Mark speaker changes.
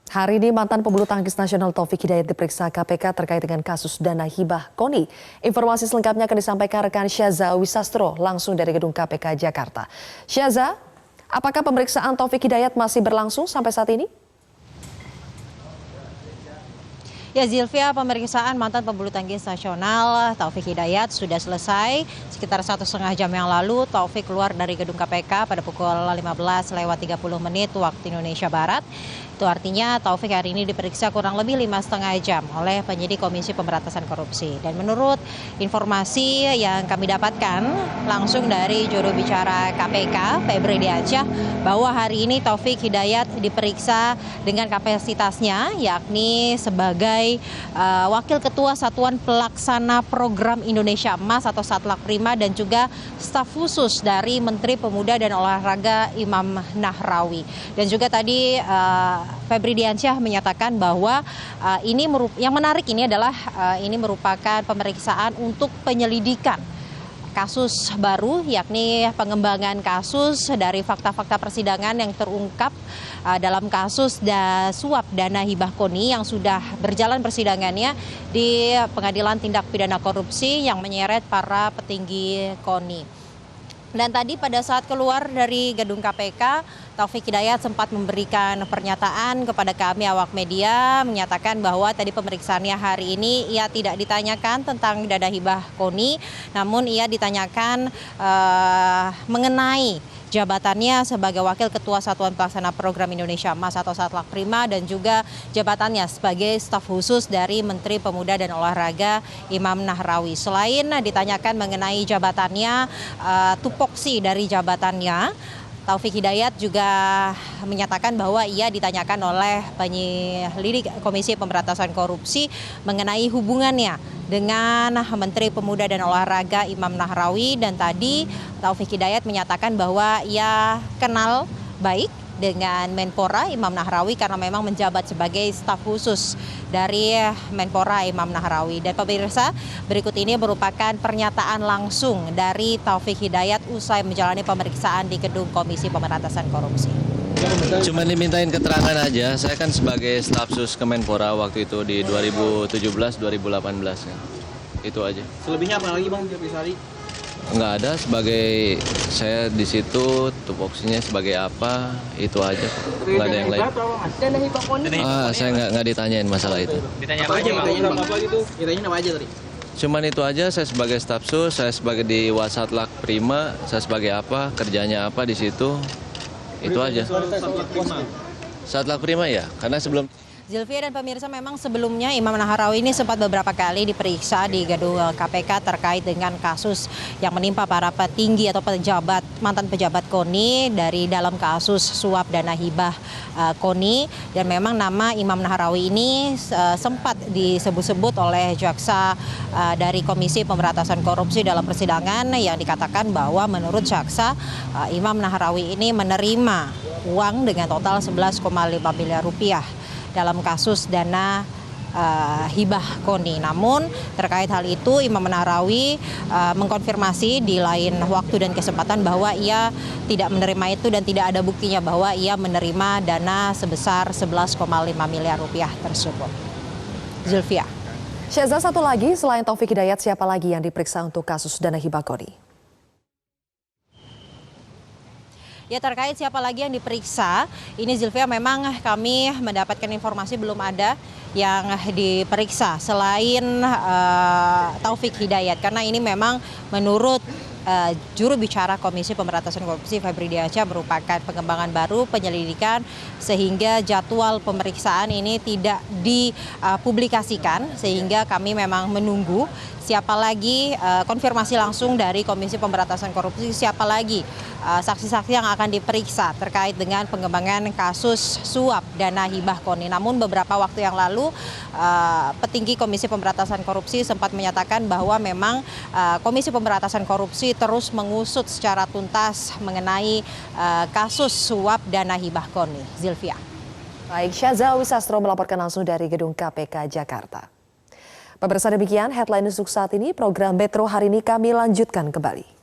Speaker 1: Hari ini mantan pebulu tangkis nasional Taufik Hidayat diperiksa KPK terkait dengan kasus dana hibah KONI. Informasi selengkapnya akan disampaikan rekan Syaza Wisastro langsung dari gedung KPK Jakarta. Syaza, apakah pemeriksaan Taufik Hidayat masih berlangsung sampai saat ini?
Speaker 2: Ya Zilvia, pemeriksaan mantan pebulu tangkis nasional Taufik Hidayat sudah selesai. Sekitar 1,5 jam yang lalu Taufik keluar dari gedung KPK pada pukul 15:30 waktu Indonesia Barat. Itu artinya Taufik hari ini diperiksa kurang lebih 5,5 jam oleh penyidik Komisi Pemberantasan Korupsi. Dan menurut informasi yang kami dapatkan langsung dari juru bicara KPK, Febri Diansyah, bahwa hari ini Taufik Hidayat diperiksa dengan kapasitasnya yakni sebagai Wakil Ketua Satuan Pelaksana Program Indonesia Emas atau Satlak Prima dan juga staf khusus dari Menteri Pemuda dan Olahraga Imam Nahrawi. Dan juga tadi Febri Diansyah menyatakan bahwa yang menarik ini adalah ini merupakan pemeriksaan untuk penyelidikan kasus baru, yakni pengembangan kasus dari fakta-fakta persidangan yang terungkap dalam kasus suap dana hibah KONI yang sudah berjalan persidangannya di Pengadilan Tindak Pidana Korupsi yang menyeret para petinggi KONI. Dan tadi pada saat keluar dari gedung KPK, Taufik Hidayat sempat memberikan pernyataan kepada kami awak media, menyatakan bahwa tadi pemeriksaannya hari ini ia tidak ditanyakan tentang dana hibah KONI, namun ia ditanyakan mengenai jabatannya sebagai Wakil Ketua Satuan Pelaksana Program Indonesia Emas atau Satlak Prima dan juga jabatannya sebagai staf khusus dari Menteri Pemuda dan Olahraga Imam Nahrawi. Selain ditanyakan mengenai jabatannya, tupoksi dari jabatannya, Taufik Hidayat juga menyatakan bahwa ia ditanyakan oleh penyelidik Komisi Pemberantasan Korupsi mengenai hubungannya dengan Menteri Pemuda dan Olahraga Imam Nahrawi, dan tadi Taufik Hidayat menyatakan bahwa ia kenal baik dengan Menpora Imam Nahrawi karena memang menjabat sebagai staf khusus dari Menpora Imam Nahrawi. Dan pemirsa, berikut ini merupakan pernyataan langsung dari Taufik Hidayat usai menjalani pemeriksaan di gedung Komisi Pemberantasan Korupsi.
Speaker 3: Cuma dimintain keterangan aja, saya kan sebagai staf sus Kemenpora waktu itu di 2017-2018 ya. Itu aja.
Speaker 4: Selebihnya apa lagi Bang, Hari?
Speaker 3: Nggak ada, sebagai saya di situ, tupoksinya sebagai apa, itu aja. Nggak ada yang lain.
Speaker 5: Dana hibah KONI?
Speaker 3: Saya nggak ditanyain masalah itu.
Speaker 4: Ditanya apa aja Bang? Ditanya apa aja tadi?
Speaker 3: Cuman itu aja, saya sebagai staf sus, saya sebagai di Wasatlak Prima, saya sebagai apa, kerjanya apa di situ, itu aja. Satlak Prima ya, karena sebelum...
Speaker 2: Zilvia dan pemirsa, memang sebelumnya Imam Nahrawi ini sempat beberapa kali diperiksa di gedung KPK terkait dengan kasus yang menimpa para petinggi atau mantan pejabat KONI dari dalam kasus suap dana hibah KONI. Dan memang nama Imam Nahrawi ini sempat disebut-sebut oleh jaksa dari Komisi Pemberantasan Korupsi dalam persidangan yang dikatakan bahwa menurut jaksa Imam Nahrawi ini menerima uang dengan total 11,5 miliar rupiah dalam kasus dana hibah KONI. Namun terkait hal itu Imam Nahrawi mengkonfirmasi di lain waktu dan kesempatan bahwa ia tidak menerima itu dan tidak ada buktinya bahwa ia menerima dana sebesar 11,5 miliar rupiah tersebut. Zulfia.
Speaker 1: Syaza, satu lagi, selain Taufik Hidayat, siapa lagi yang diperiksa untuk kasus dana hibah KONI?
Speaker 2: Ya, terkait siapa lagi yang diperiksa, ini Zilvia memang kami mendapatkan informasi belum ada yang diperiksa selain Taufik Hidayat. Karena ini memang menurut juru bicara Komisi Pemberantasan Korupsi Febri Diansyah merupakan pengembangan baru penyelidikan sehingga jadwal pemeriksaan ini tidak dipublikasikan, sehingga kami memang menunggu siapa lagi konfirmasi langsung dari Komisi Pemberantasan Korupsi, siapa lagi saksi-saksi yang akan diperiksa terkait dengan pengembangan kasus suap dana hibah KONI. Namun beberapa waktu yang lalu petinggi Komisi Pemberantasan Korupsi sempat menyatakan bahwa memang Komisi Pemberantasan Korupsi terus mengusut secara tuntas mengenai kasus suap dana hibah KONI. Zilvia.
Speaker 1: Baik, Syaza Wisastro melaporkan langsung dari gedung KPK Jakarta. Pemirsa, demikian headline untuk saat ini. Program Metro hari ini kami lanjutkan kembali.